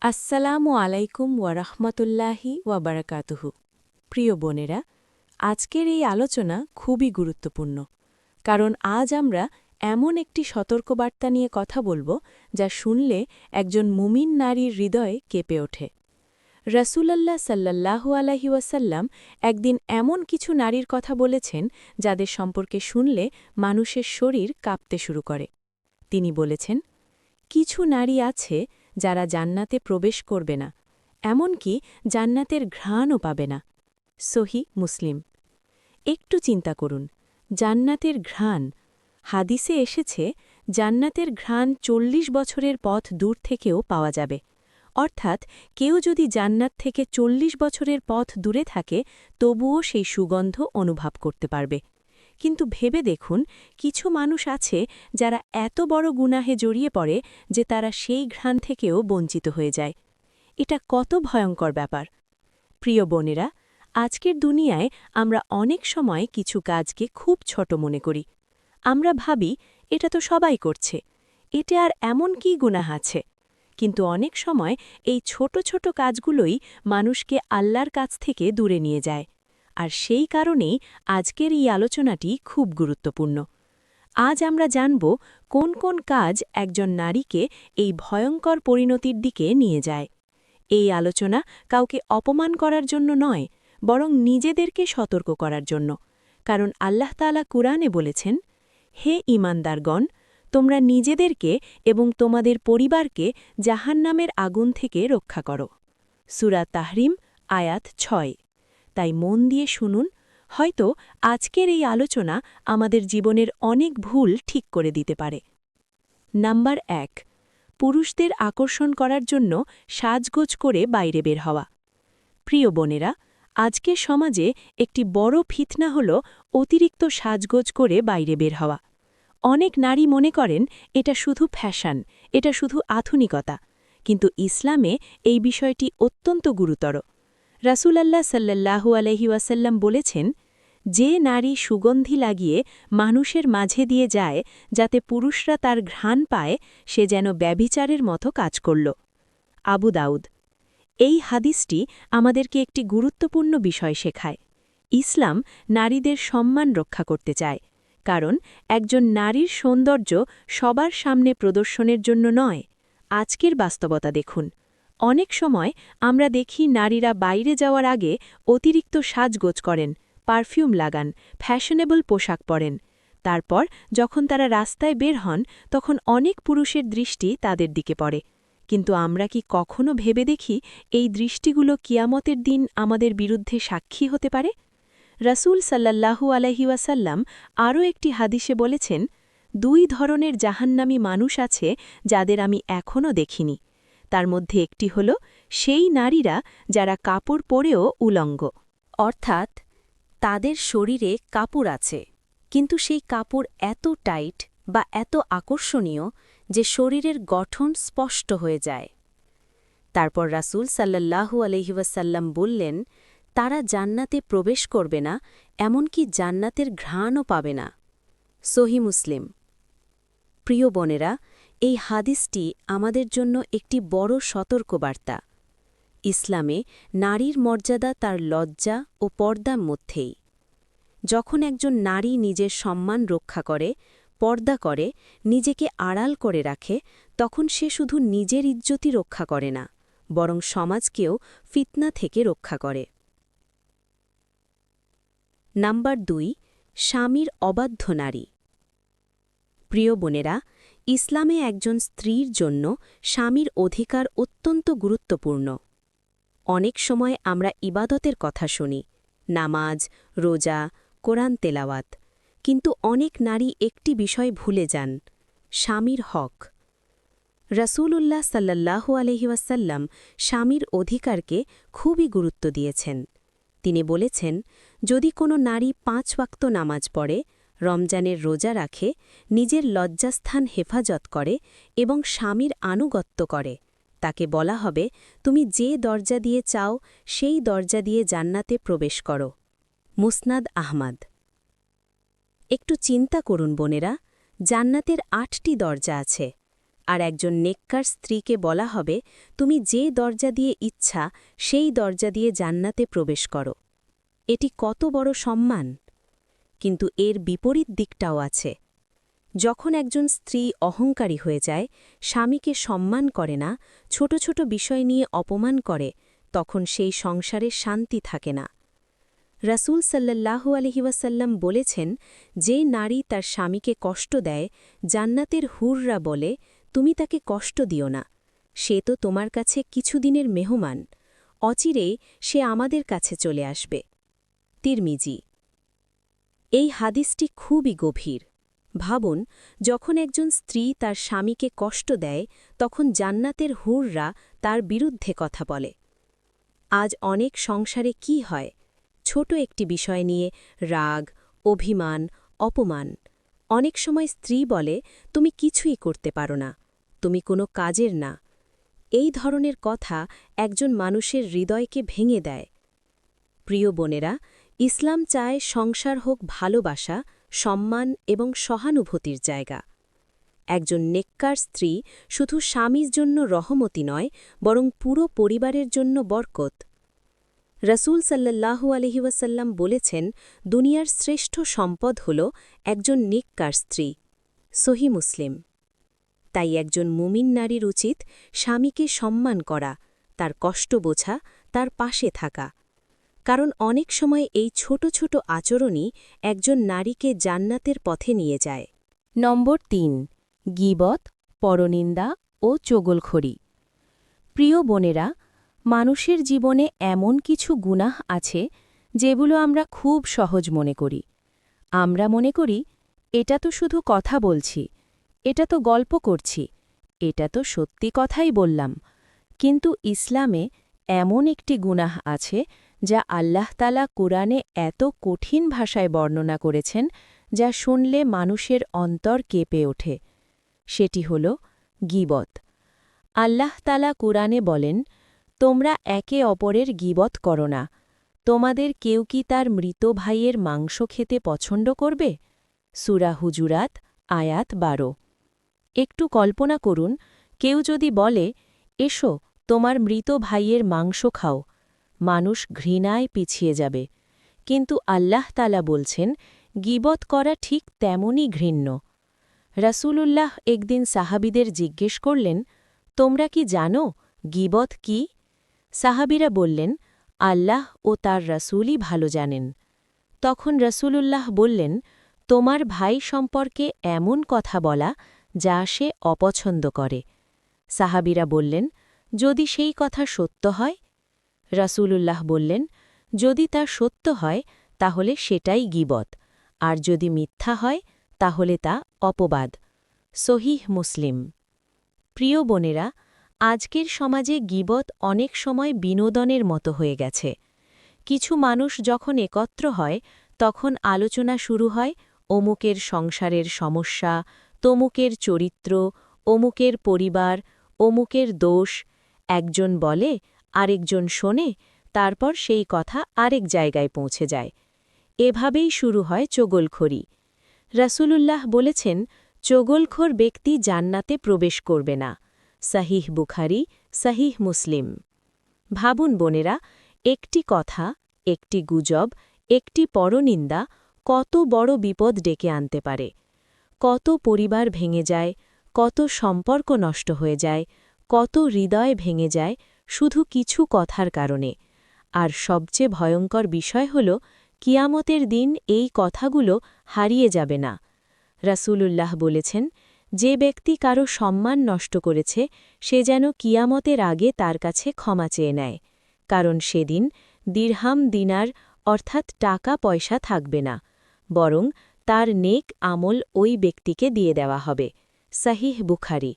আসসালামু আলাইকুম ওয়ারাহমাতুল্লাহি ওয়াবারাকাতুহু। প্রিয় বোনেরা, আজকের এই আলোচনা খুবই গুরুত্বপূর্ণ, কারণ আজ আমরা এমন একটি সতর্কবার্তা নিয়ে কথা বলবো যা শুনলে একজন মুমিন নারীর হৃদয়ে কেঁপে ওঠে। রাসূলুল্লাহ সাল্লাল্লাহু আলাইহি ওয়াসাল্লাম একদিন এমন কিছু নারীর কথা বলেছেন যাদের সম্পর্কে শুনলে মানুষের শরীর কাঁপতে শুরু করে। তিনি বলেছেন, কিছু নারী আছে যারা জান্নাতে প্রবেশ করবে না, এমনকি জান্নাতের ঘ্রাণও পাবে না। সহি মুসলিম। একটু চিন্তা করুন, জান্নাতের ঘ্রাণ। হাদিসে এসেছে জান্নাতের ঘ্রাণ ৪০ বছরের পথ দূর থেকেও পাওয়া যাবে। অর্থাৎ কেউ যদি জান্নাত থেকে ৪০ বছরের পথ দূরে থাকে তবুও সেই সুগন্ধ অনুভব করতে পারবে। কিন্তু ভেবে দেখুন, কিছু মানুষ আছে যারা এত বড় গুনাহে জড়িয়ে পড়ে যে তারা সেই ঘ্রাণ থেকেও বঞ্চিত হয়ে যায়। এটা কত ভয়ঙ্কর ব্যাপার! প্রিয় বোনেরা, আজকের দুনিয়ায় আমরা অনেক সময় কিছু কাজকে খুব ছোট মনে করি। আমরা ভাবি, এটা তো সবাই করছে, এতে আর এমন কি গুনাহ আছে। কিন্তু অনেক সময় এই ছোট ছোট কাজগুলোই মানুষকে আল্লাহর কাছ থেকে দূরে নিয়ে যায়। আর সেই কারণেই আজকের এই আলোচনাটি খুব গুরুত্বপূর্ণ। আজ আমরা জানব কোন কোন কাজ একজন নারীকে এই ভয়ঙ্কর পরিণতির দিকে নিয়ে যায়। এই আলোচনা কাউকে অপমান করার জন্য নয়, বরং নিজেদেরকে সতর্ক করার জন্য। কারণ আল্লাহ তাআলা কুরআনে বলেছেন, হে ঈমানদারগণ, তোমরা নিজেদেরকে এবং তোমাদের পরিবারকে জাহান্নামের আগুন থেকে রক্ষা করো। সূরা তাহরিম আয়াত ৬। তাই মন দিয়ে শুনুন, হয়তো আজকের এই আলোচনা আমাদের জীবনের অনেক ভুল ঠিক করে দিতে পারে। নাম্বার ১, পুরুষদের আকর্ষণ করার জন্য সাজগোজ করে বাইরে বের হওয়া। প্রিয় বোনেরা, আজকের সমাজে একটি বড় ফিতনা হল অতিরিক্ত সাজগোজ করে বাইরে বের হওয়া। অনেক নারী মনে করেন এটা শুধু ফ্যাশন, এটা শুধু আধুনিকতা। কিন্তু ইসলামে এই বিষয়টি অত্যন্ত গুরুতর। রাসূলুল্লাহ সাল্লাল্লাহু আলাইহি ওয়াসাল্লাম বলেছেন, যে নারী সুগন্ধি লাগিয়ে মানুষের মাঝে দিয়ে যায় যাতে পুরুষরা তার ঘ্রাণ পায়, সে যেন ব্যভিচারের মতো কাজ করল। আবু দাউদ। এই হাদিসটি আমাদেরকে একটি গুরুত্বপূর্ণ বিষয় শেখায়। ইসলাম নারীদের সম্মান রক্ষা করতে চায়, কারণ একজন নারীর সৌন্দর্য সবার সামনে প্রদর্শনের জন্য নয়। আজকের বাস্তবতা দেখুন, অনেক সময় আমরা দেখি নারীরা বাইরে যাওয়ার আগে অতিরিক্ত সাজগোজ করেন, পারফিউম লাগান, ফ্যাশনেবল পোশাক পরেন। তারপর যখন তারা রাস্তায় বের হন তখন অনেক পুরুষের দৃষ্টি তাদের দিকে পড়ে। কিন্তু আমরা কি কখনো ভেবে দেখি এই দৃষ্টিগুলো কিয়ামতের দিন আমাদের বিরুদ্ধে সাক্ষী হতে পারে? রাসূল সাল্লাল্লাহু আলাইহি ওয়াসাল্লাম আরও একটি হাদিসে বলেছেন, ২ ধরনের জাহান্নামী মানুষ আছে যাদের আমি এখনও দেখিনি। তার মধ্যে একটি হল সেই নারীরা যারা কাপড় পরেও উলঙ্গ, অর্থাৎ তাদের শরীরে কাপড় আছে, কিন্তু সেই কাপড় এত টাইট বা এত আকর্ষণীয় যে শরীরের গঠন স্পষ্ট হয়ে যায়। তারপর রাসূল সাল্লাল্লাহু আলাইহি ওয়াসাল্লাম বললেন, তারা জান্নাতে প্রবেশ করবে না, এমনকি জান্নাতের ঘ্রাণও পাবে না। সহি মুসলিম। প্রিয় বোনেরা, এই হাদিসটি আমাদের জন্য একটি বড় সতর্কবার্তা। ইসলামে নারীর মর্যাদা তার লজ্জা ও পর্দার মধ্যেই। যখন একজন নারী নিজের সম্মান রক্ষা করে, পর্দা করে, নিজেকে আড়াল করে রাখে, তখন সে শুধু নিজের ইজ্জতি রক্ষা করে না, বরং সমাজকেও ফিতনা থেকে রক্ষা করে। নাম্বার ২, স্বামীর অবাধ্য নারী। প্রিয় বোনেরা, ইসলামে একজন স্ত্রীর জন্য স্বামীর অধিকার অত্যন্ত গুরুত্বপূর্ণ। অনেক সময় আমরা ইবাদতের কথা শুনি, নামাজ, রোজা, কোরআন তেলাওয়াত, কিন্তু অনেক নারী একটি বিষয় ভুলে যান, স্বামীর হক। রাসূলুল্লাহ সাল্লাল্লাহু আলাইহি ওয়াসাল্লাম স্বামীর অধিকারকে খুবই গুরুত্ব দিয়েছেন। তিনি বলেছেন, যদি কোনো নারী ৫ ওয়াক্ত নামাজ পড়ে, রমজানের রোজা রাখে, নিজের লজ্জাস্থান হেফাজত করে এবং স্বামীর আনুগত্য করে, তাকে বলা হবে, তুমি যে দরজা দিয়ে চাও সেই দরজা দিয়ে জান্নাতে প্রবেশ করো। মুসনাদ আহমদ। একটু চিন্তা করুন বোনেরা, জান্নাতের ৮টি দরজা আছে, আর একজন নেককার স্ত্রীকে বলা হবে তুমি যে দরজা দিয়ে ইচ্ছা সেই দরজা দিয়ে জান্নাতে প্রবেশ করো। এটি কত বড় সম্মান! কিন্তু এর বিপরীত দিকটাও আছে। যখন একজন স্ত্রী অহংকারী হয়ে যায়, স্বামীকে সম্মান করে না, ছোট ছোট বিষয় নিয়ে অপমান করে, তখন সেই সংসারে শান্তি থাকে না। রাসূল সাল্লাল্লাহু আলাইহি ওয়াসাল্লাম বলেছেন, যে নারী তার স্বামীকে কষ্ট দেয়, জান্নাতের হুররা বলে, তুমি তাকে কষ্ট দিও না, সে তো তোমার কাছে কিছুদিনের মেহমান, অচিরেই সে আমাদের কাছে চলে আসবে। তিরমিজি। এই হাদিসটি খুবই গভীর। ভাবুন, যখন একজন স্ত্রী তার স্বামীকে কষ্ট দেয়, তখন জান্নাতের হুররা তার বিরুদ্ধে কথা বলে। আজ অনেক সংসারে কি হয়? ছোট একটি বিষয় নিয়ে রাগ, অভিমান, অপমান। অনেক সময় স্ত্রী বলে, তুমি কিছুই করতে পারো না, তুমি কোনো কাজের না। এই ধরনের কথা একজন মানুষের হৃদয়কে ভেঙে দেয়। প্রিয় বোনেরা, ইসলাম চায় সংসার হোক ভালোবাসা, সম্মান এবং সহানুভূতির জায়গা। একজন নেককার স্ত্রী শুধু স্বামীর জন্য রহমতি নয়, বরং পুরো পরিবারের জন্য বরকত। রাসূল সাল্লাল্লাহু আলাইহি ওয়াসাল্লাম বলেছেন, দুনিয়ার শ্রেষ্ঠ সম্পদ হল একজন নেককার স্ত্রী। সহিহ মুসলিম। তাই একজন মুমিন নারীর উচিত স্বামীকে সম্মান করা, তার কষ্ট বোঝা, তার পাশে থাকা। কারণ অনেক সময় এই ছোট ছোট আচরণই একজন নারীকে জান্নাতের পথে নিয়ে যায়। নম্বর ৩ গীবত, পরনিন্দা ও চগলখড়ি। প্রিয় বোনেরা, মানুষের জীবনে এমন কিছু গুনাহ আছে যেগুলো আমরা খুব সহজ মনে করি। আমরা মনে করি, এটা তো শুধু কথা বলছি, এটা তো গল্প করছি, এটা তো সত্যি কথাই বললাম। কিন্তু ইসলামে এমন একটি গুনাহ আছে যা আল্লাহ তাআলা কুরআনে এত কঠিন ভাষায় বর্ণনা করেছেন, যা শুনলে মানুষের অন্তর কেঁপে ওঠে। সেটি হল গীবত। আল্লাহ তাআলা কুরআনে বলেন, তোমরা একে অপরের গীবত করো না। তোমাদের কেউ কি তার মৃত ভাইয়ের মাংস খেতে পছন্দ করবে? সূরা হুজুরাত, আয়াত ১২। একটু কল্পনা করুন, কেউ যদি বলে, এসো তোমার মৃত ভাইয়ের মাংস খাও, মানুষ ঘৃণায় পিছিয়ে যাবে। কিন্তু আল্লাহ তাআলা বলছেন, গীবত করা ঠিক তেমনই ঘৃণ্য। রাসূলুল্লাহ একদিন সাহাবীদের জিজ্ঞেস করলেন, তোমরা কি জানো গীবত কি? সাহাবীরা বললেন, আল্লাহ ও তার রাসূলই ভালো জানেন। তখন রাসূলুল্লাহ বললেন, তোমার ভাই সম্পর্কে এমন কথা বলা যা সে অপছন্দ করে। সাহাবীরা বললেন, যদি সেই কথা সত্য হয়? রাসূলুল্লাহ বললেন, যদি তা সত্য হয় তাহলে সেটাই গীবত, আর যদি মিথ্যা হয় তাহলে তা অপবাদ। সহিহ মুসলিম। প্রিয় বোনেরা, আজকের সমাজে গীবত অনেক সময় বিনোদনের মতো হয়ে গেছে। কিছু মানুষ যখন একত্র হয়, তখন আলোচনা শুরু হয় অমুকের সংসারের সমস্যা, তমুকের চরিত্র, অমুকের পরিবার, অমুকের দোষ। একজন বলে, আরেকজন শোনে, তারপর সেই কথা আরেক জায়গায় পৌঁছে যায়। এভাবেই শুরু হয় চগলখড়ি। রাসূলুল্লাহ বলেছেন, চগলখোর ব্যক্তি জান্নাতে প্রবেশ করবে না। সহিহ বুখারী, সহিহ মুসলিম। ভাবুন বোনেরা, একটি কথা, একটি গুজব, একটি পরনিন্দা কত বড় বিপদ ডেকে আনতে পারে। কত পরিবার ভেঙে যায়, কত সম্পর্ক নষ্ট হয়ে যায়, কত হৃদয় ভেঙে যায় শুধু কিছু কথার কারণে। আর সবচেয়ে ভয়ঙ্কর বিষয় হল, কিয়ামতের দিন এই কথাগুলো হারিয়ে যাবে না। রাসূলুল্লাহ বলেছেন, যে ব্যক্তি কারো সম্মান নষ্ট করেছে সে যেন কিয়ামতের আগে তার কাছে ক্ষমা চেয়ে নেয়, কারণ সেদিন দিরহাম দিনার অর্থাৎ টাকা পয়সা থাকবে না, বরং তার নেক আমল ওই ব্যক্তিকে দিয়ে দেওয়া হবে। সহিহ বুখারী।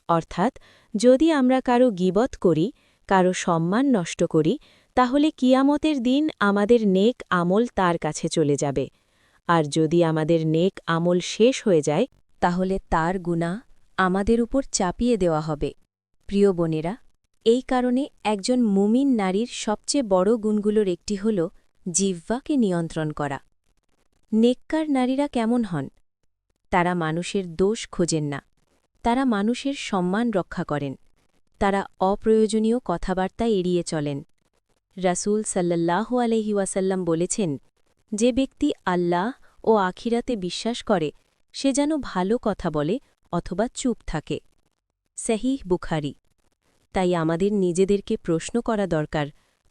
অর্থাৎ যদি আমরা কারো গীবত করি, কারো সম্মান নষ্ট করি, তাহলে কিয়ামতের দিন আমাদের নেক আমল তার কাছে চলে যাবে। আর যদি আমাদের নেক আমল শেষ হয়ে যায়, তাহলে তার গুনাহ আমাদের উপর চাপিয়ে দেওয়া হবে। প্রিয় বোনেরা, এই কারণে একজন মুমিন নারীর সবচেয়ে বড় গুণগুলোর একটি হল জিহ্বাকে নিয়ন্ত্রণ করা। নেককার নারীরা কেমন হন? তারা মানুষের দোষ খোঁজেন না, তারা মানুষের সম্মান রক্ষা করেন। তারা অপ্রয়োজনীয় কথাবার্তা এড়িয়ে চলেন। রাসূল সাল্লাল্লাহু আলাইহি ওয়াসাল্লাম বলেছেন, যে ব্যক্তি আল্লাহ ও আখিরাতে বিশ্বাস করে সে যেন ভালো কথা বলে অথবা চুপ থাকে। সহিহ বুখারী। তাই আমাদের নিজেদেরকে প্রশ্ন করা দরকার,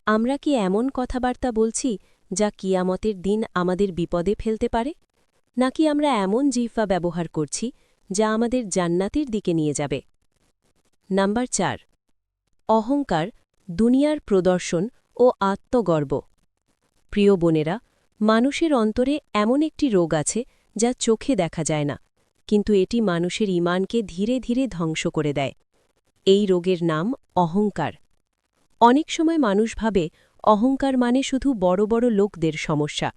আমরা কি এমন কথাবার্তা বলছি যা কিয়ামতের দিন আমাদের বিপদে ফেলতে পারে, নাকি আমরা এমন জিহ্বা ব্যবহার করছি যা আমাদের জান্নাতের দিকে নিয়ে যাবে? নাম্বার ৪, অহংকার, দুনিয়ার প্রদর্শন ও আত্মগর্ব। প্রিয় বোনেরা, মানুষের অন্তরে এমন একটি রোগ আছে যা চোখে দেখা যায় না, কিন্তু এটি মানুষের ঈমানকে ধীরে ধীরে ধ্বংস করে দেয়। এই রোগের নাম অহংকার। অনেক সময় মানুষ ভাবে অহংকার মানে শুধু বড় বড় লোকদের সমস্যা,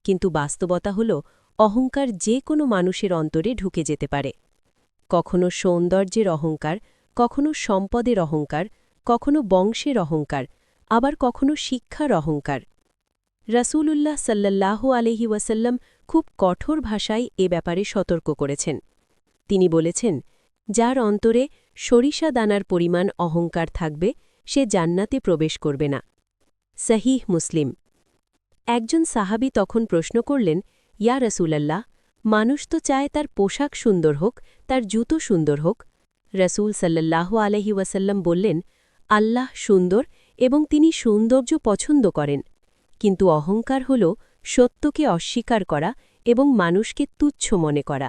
কিন্তু বাস্তবতা হল অহংকার যে কোনো মানুষের অন্তরে ঢুকে যেতে পারে। কখনো সৌন্দর্যের অহংকার, কখনো সম্পদের অহংকার, কখনো বংশের অহংকার, আবার কখনো শিক্ষার অহংকার। রাসূলুল্লাহ সাল্লাল্লাহু আলাইহি ওয়াসাল্লাম খুব কঠোর ভাষায় এ ব্যাপারে সতর্ক করেছেন। তিনি বলেছেন, যার অন্তরে সরিষা দানার পরিমাণ অহংকার থাকবে সে জান্নাতে প্রবেশ করবে না। সহিহ মুসলিম। একজন সাহাবী তখন প্রশ্ন করলেন, ইয়া রাসূলাল্লাহ, মানুষ তো চায় তার পোশাক সুন্দর হোক, তার জুতো সুন্দর হোক। রাসূল সাল্লাল্লাহু আলাইহি ওয়াসাল্লাম বললেন, আল্লাহ সুন্দর এবং তিনি সৌন্দর্য পছন্দ করেন, কিন্তু অহংকার হল সত্যকে অস্বীকার করা এবং মানুষকে তুচ্ছ মনে করা।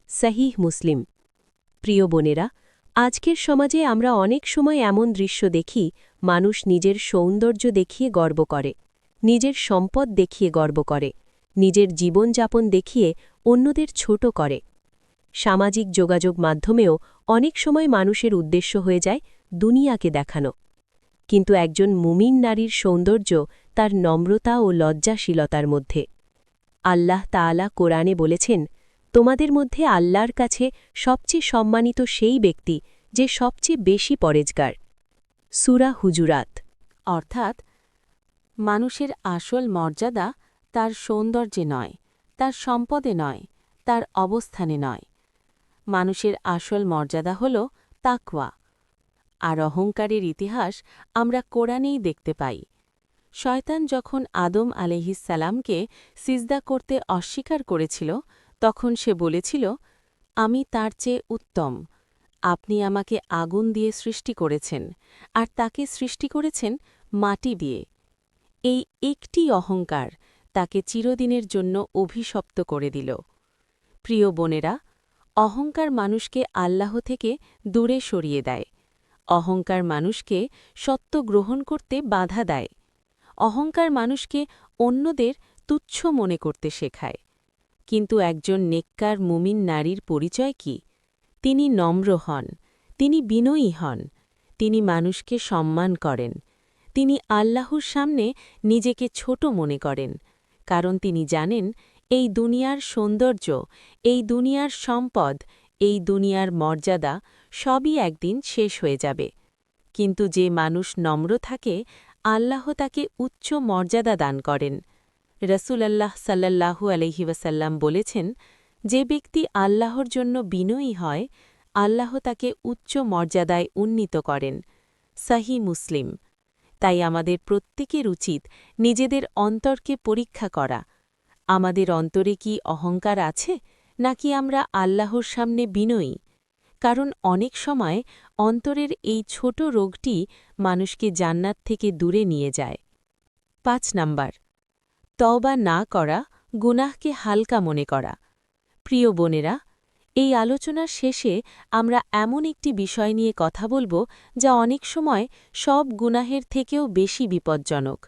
সহিহ মুসলিম। প্রিয় বোনেরা, আজকের সমাজে আমরা অনেক সময় এমন দৃশ্য দেখি, মানুষ নিজের সৌন্দর্য দেখিয়ে গর্ব করে, নিজের সম্পদ দেখিয়ে গর্ব করে, নিজের জীবনযাপন দেখিয়ে অন্যদের ছোট করে। সামাজিক যোগাযোগ মাধ্যমেও অনেক সময় মানুষের উদ্দেশ্য হয়ে যায় দুনিয়াকে দেখানো। কিন্তু একজন মুমিন নারীর সৌন্দর্য তার নম্রতা ও লজ্জাশীলতার মধ্যে। আল্লাহ তাআলা কোরআনে বলেছেন, তোমাদের মধ্যে আল্লাহর কাছে সবচেয়ে সম্মানিত সেই ব্যক্তি যে সবচেয়ে বেশি পরেজগার। সূরা হুজুরাত। অর্থাৎ মানুষের আসল মর্যাদা তার সৌন্দর্যে নয়, তার সম্পদে নয়, তার অবস্থানে নয়। মানুষের আসল মর্যাদা হল তাকওয়া। আর অহংকারের ইতিহাস আমরা কোরআনেই দেখতে পাই। শয়তান যখন আদম আলাইহিসসালামকে সিজদা করতে অস্বীকার করেছিল, তখন সে বলেছিল, আমি তার চেয়ে উত্তম। আপনি আমাকে আগুন দিয়ে সৃষ্টি করেছেন, আর তাকে সৃষ্টি করেছেন মাটি দিয়ে। এই একটি অহংকার তাকে চিরদিনের জন্য অভিশপ্ত করে দিল। প্রিয় বোনেরা, অহংকার মানুষকে আল্লাহ থেকে দূরে সরিয়ে দেয়। অহংকার মানুষকে সত্য গ্রহণ করতে বাধা দেয়। অহংকার মানুষকে অন্যদের তুচ্ছ মনে করতে শেখায়। কিন্তু একজন নেককার মুমিন নারীর পরিচয় কি? তিনি নম্র হন, তিনি বিনয়ী হন, তিনি মানুষকে সম্মান করেন, তিনি আল্লাহর সামনে নিজেকে ছোট মনে করেন, কারণ তিনি জানেন এই দুনিয়ার সৌন্দর্য, এই দুনিয়ার সম্পদ, এই দুনিয়ার মর্যাদা সবই একদিন শেষ হয়ে যাবে। কিন্তু যে মানুষ নম্র থাকে, আল্লাহ তাকে উচ্চ মর্যাদা দান করেন। রাসূলুল্লাহ সাল্লাল্লাহু আলাইহি ওয়াসাল্লাম বলেছেন, যে ব্যক্তি আল্লাহর জন্য বিনয়ী হয়, আল্লাহ তাকে উচ্চ মর্যাদায় উন্নীত করেন। সহিহ মুসলিম। তাই আমাদের প্রত্যেকের উচিত নিজেদের অন্তরকে পরীক্ষা করা। আমাদের অন্তরে কি অহংকার আছে, নাকি আমরা আল্লাহর সামনে বিনয়ী? কারণ অনেক সময় অন্তরের এই ছোট রোগটি মানুষকে জান্নাত থেকে দূরে নিয়ে যায়। ৫ নাম্বার, তওবা না করা, গুনাহকে হালকা মনে করা। প্রিয় বোনেরা, এই আলোচনার শেষে আমরা এমন একটি বিষয় নিয়ে কথা বলবো যা অনেক সময় সব গুনাহের থেকেও বেশি বিপজ্জনক,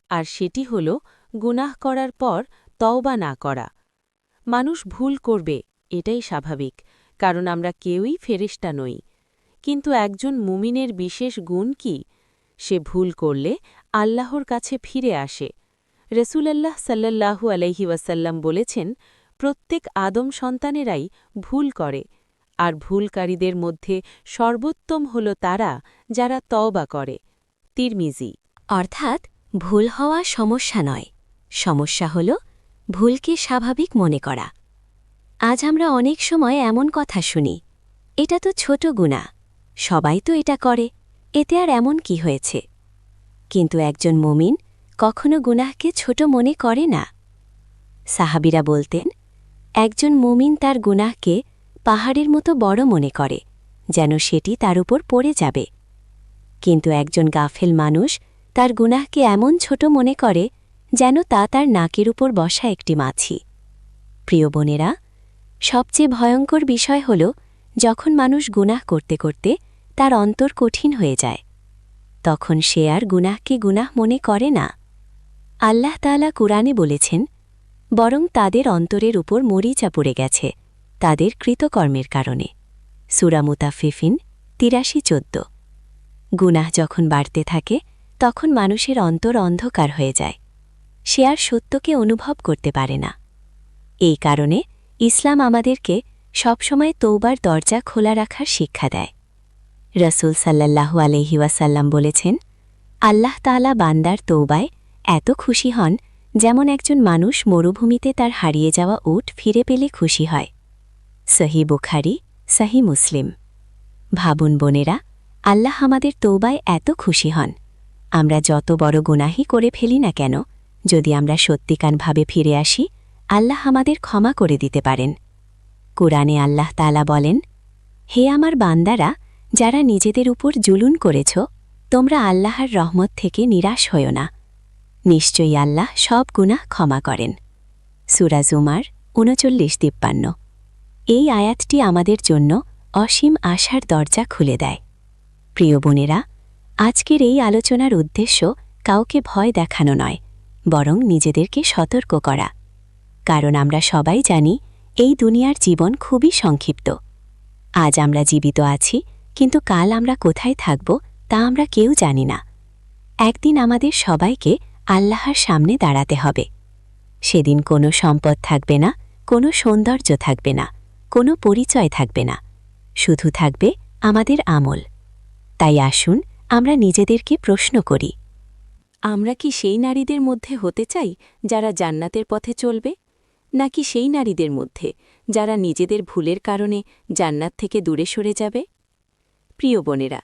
আর সেটি হল গুনাহ করার পর তওবা না করা। মানুষ ভুল করবে, এটাই স্বাভাবিক, কারণ আমরা কেউই ফেরেশতা নই। কিন্তু একজন মুমিনের বিশেষ গুণ কি? সে ভুল করলে আল্লাহর কাছে ফিরে আসে। রাসূলুল্লাহ সাল্লাল্লাহু আলাইহি ওয়াসাল্লাম বলেছেন, প্রত্যেক আদম সন্তানেরাই ভুল করে, আর ভুলকারীদের মধ্যে সর্বোত্তম হল তারা যারা তওবা করে। তিরমিজি। অর্থাৎ ভুল হওয়া সমস্যা নয়, সমস্যা হল ভুলকে স্বাভাবিক মনে করা। আজ আমরা অনেক সময় এমন কথা শুনি, এটা তো ছোট গুনাহ, সবাই তো এটা করে, এতে আর এমন কি হয়েছে? কিন্তু একজন মুমিন কখনো গুনাহকে ছোট মনে করে না। সাহাবীরা বলতেন, একজন মুমিন তার গুনাহকে পাহাড়ের মতো বড় মনে করে, যেন সেটি তার উপর পড়ে যাবে। কিন্তু একজন গাফেল মানুষ তার গুনাহকে এমন ছোট মনে করে যেন তা তার নাকের উপর বসা একটি মাছি। প্রিয় বোনেরা, সবচেয়ে ভয়ঙ্কর বিষয় হল যখন মানুষ গুনাহ করতে করতে তার অন্তর কঠিন হয়ে যায়, তখন সে আর গুনাহকে গুনাহ মনে করে না। আল্লাহ তাআলা কুরআনে বলেছেন, বরং তাদের অন্তরের উপর মরিচা পড়ে গেছে তাদের কৃতকর্মের কারণে। সূরা মুতাফফিফিন ৮৩-১৪। গুনাহ যখন বাড়তে থাকে তখন মানুষের অন্তর অন্ধকার হয়ে যায়, সে আর সত্যকে অনুভব করতে পারে না। এই কারণে ইসলাম আমাদেরকে সবসময় তৌবার দরজা খোলা রাখার শিক্ষা দেয়। রাসূল সাল্লাল্লাহু আলাইহি ওয়াসাল্লাম বলেছেন, আল্লাহ তাআলা বান্দার তৌবায় এত খুশি হন যেমন একজন মানুষ মরুভূমিতে তার হারিয়ে যাওয়া উট ফিরে পেলে খুশি হয়। সহিহ বুখারী, সহিহ মুসলিম। ভাবুন বোনেরা, আল্লাহ আমাদের তৌবায় এত খুশি হন। আমরা যত বড় গুনাহই করে ফেলি না কেন, যদি আমরা সত্যিকারভাবে ফিরে আসি, আল্লাহ আমাদের ক্ষমা করে দিতে পারেন। কুরআনে আল্লাহ তাআলা বলেন, হে আমার বান্দারা, যারা নিজেদের উপর জুলুম করেছ, তোমরা আল্লাহর রহমত থেকে নিরাশ হও না। নিশ্চয়ই আল্লাহ সব গুনাহ ক্ষমা করেন। সূরা জুমার ৩৯-৫৩। এই আয়াতটি আমাদের জন্য অসীম আশার দরজা খুলে দেয়। প্রিয় বোনেরা, আজকের এই আলোচনার উদ্দেশ্য কাউকে ভয় দেখানো নয়, বরং নিজেদেরকে সতর্ক করা। কারণ আমরা সবাই জানি এই দুনিয়ার জীবন খুবই সংক্ষিপ্ত। আজ আমরা জীবিত আছি, কিন্তু কাল আমরা কোথায় থাকব তা আমরা কেউ জানি না। একদিন আমাদের সবাইকে আল্লাহর সামনে দাঁড়াতে হবে। সেদিন কোনো সম্পদ থাকবে না, কোনো সৌন্দর্য থাকবে না, কোনো পরিচয় থাকবে না, শুধু থাকবে আমাদের আমল। তাই আসুন আমরা নিজেদেরকে প্রশ্ন করি, আমরা কি সেই নারীদের মধ্যে হতে চাই যারা জান্নাতের পথে চলবে, নাকি সেই নারীদের মধ্যে যারা নিজেদের ভুলের কারণে জান্নাত থেকে দূরে সরে যাবে? প্রিয় বোনেরা,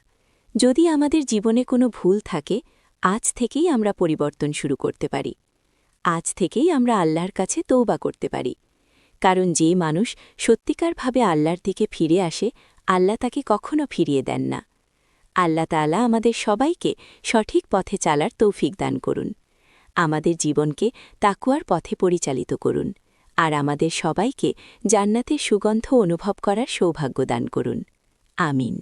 যদি আমাদের জীবনে কোনো ভুল থাকে, আজ থেকেই আমরা পরিবর্তন শুরু করতে পারি। আজ থেকেই আমরা আল্লাহর কাছে তওবা করতে পারি। কারণ যে মানুষ সত্যিকারভাবে আল্লাহর দিকে ফিরে আসে, আল্লাহ তাকে কখনো ফিরিয়ে দেন না। আল্লাহ তাআলা আমাদের সবাইকে সঠিক পথে চালার তৌফিক দান করুন। আমাদের জীবনকে তাকওয়ার পথে পরিচালিত করুন, আর আমাদের সবাইকে জান্নাতের সুগন্ধ অনুভব করার সৌভাগ্য দান করুন। আমিন।